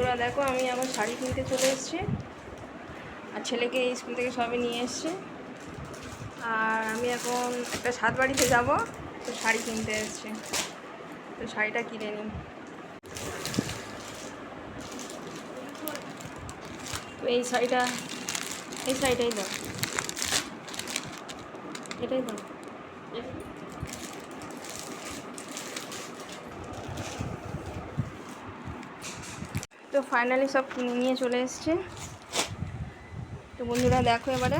বন্ধুরা দেখো, আমি এখন শাড়ি কিনতে চলে এসেছি, আর ছেলেকে স্কুল থেকে সবে নিয়ে এসেছি। আর আমি এখন একটা সাত বাড়িতে যাবো, তো শাড়ি কিনতে এসেছি, তো শাড়িটা কিনে নিই। তো এই শাড়িটাই দাও, এটাই দাও। তো ফাইনালি সব কিনে নিয়ে চলে এসছে। তো বন্ধুরা দেখো, এবারে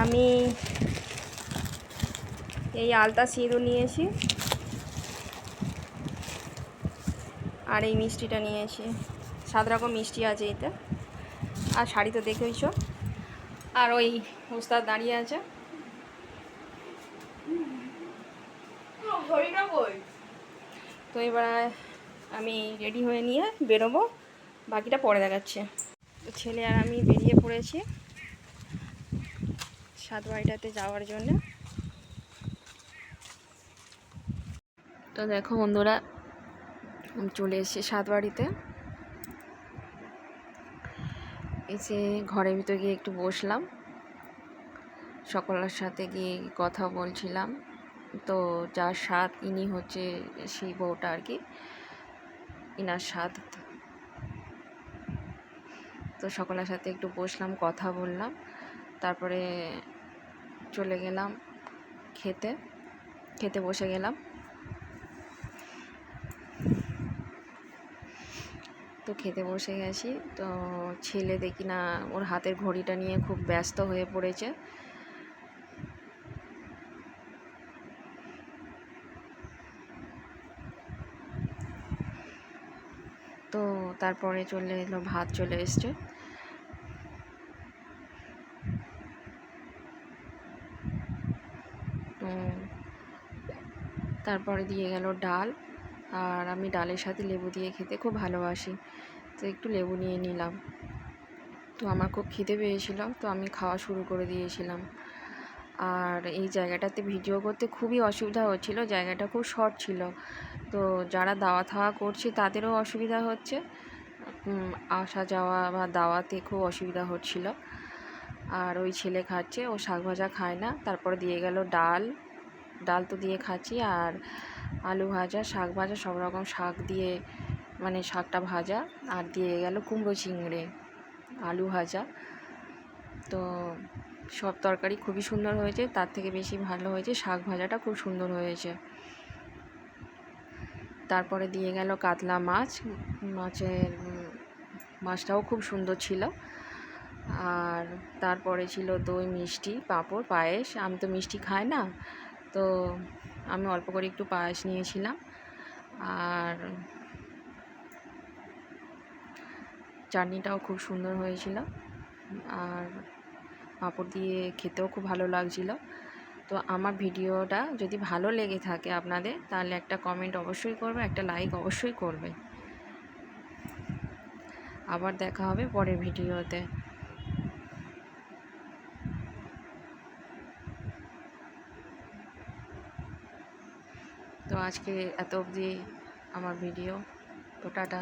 আমি এই আলতা সিঁদুর নিয়েছি, আর এই মিষ্টিটা নিয়েছি। 7 রকম মিষ্টি আছে এতে। আর শাড়ি তো দেখেইছো, আর ওই ওস্তাদ দাঁড়িয়ে আছে। তো এবার আমি রেডি হয়ে নিয়ে বেরোবো, বাকিটা পরে দেখাচ্ছে। তো ছেলে আর আমি বেরিয়ে পড়েছি সাত বাড়িটাতে যাওয়ার জন্য। তো দেখো বন্ধুরা, আমি চলে এসেছি সাত বাড়িতে। এসে ঘরের ভিতরে গিয়ে একটু বসলাম, সকলের সাথে গিয়ে কথা বলছিলাম। তো যার স্বাদ ইনি হচ্ছে সেই বউটা আর কি, ইনার স্বাদ। তো সকলের সাথে একটু বসলাম, কথা বললাম, তারপরে চলে গেলাম খেতে বসে গেলাম। তো খেতে বসে গেছি, তো ছেলে দেখি না ওর হাতের ঘড়িটা নিয়ে খুব ব্যস্ত হয়ে পড়েছে। তো তারপরে চলে এলো, ভাত চলে এসছে। তারপরে দিয়ে গেল ডাল, আর আমি ডালের সাথে লেবু দিয়ে খেতে খুব ভালোবাসি, তো একটু লেবু নিয়ে নিলাম। তো আমার খুব খিদে পেয়েছিল, তো আমি খাওয়া শুরু করে দিয়েছিলাম। আর এই জায়গাটাতে ভিডিও করতে খুবই অসুবিধা হচ্ছিল, জায়গাটা খুব শর্ট ছিল। তো যারা দাওয়া থাওয়া করছে তাদেরও অসুবিধা হচ্ছে, আসা যাওয়া বা দাওয়াতে খুব অসুবিধা হচ্ছিল। আর ওই ছেলে খাচ্ছে, ও শাক ভাজা খায় না। তারপরে দিয়ে গেল ডাল তো দিয়ে খাচ্ছি, আর আলু ভাজা, শাক ভাজা, সব রকম শাক দিয়ে, মানে শাকটা ভাজা, আর দিয়ে গেল কুমড়ো চিংড়ে আলু ভাজা। তো সব তরকারি খুবই সুন্দর হয়েছে, তার থেকে বেশি ভালো হয়েছে শাক ভাজাটা, খুব সুন্দর হয়েছে। তারপরে দিয়ে গেল কাতলা মাছটাও খুব সুন্দর ছিল। আর তারপরে ছিল দই, মিষ্টি, পাঁপড়, পায়েস। আমি তো মিষ্টি খাই না, তো আমি অল্প করে একটু পায়েস নিয়েছিলাম। আর চাটনিটাও খুব সুন্দর হয়েছিল, আর পাঁপড় দিয়ে খেতেও খুব ভালো লাগছিল। তো আমার ভিডিওটা যদি ভালো লেগে থাকে আপনাদের, তাহলে একটা কমেন্ট অবশ্যই করবে, একটা লাইক অবশ্যই করবে। আবার দেখা হবে পরের ভিডিওতে। তো আজকে এত অবধি আমার ভিডিও। তো টাটা।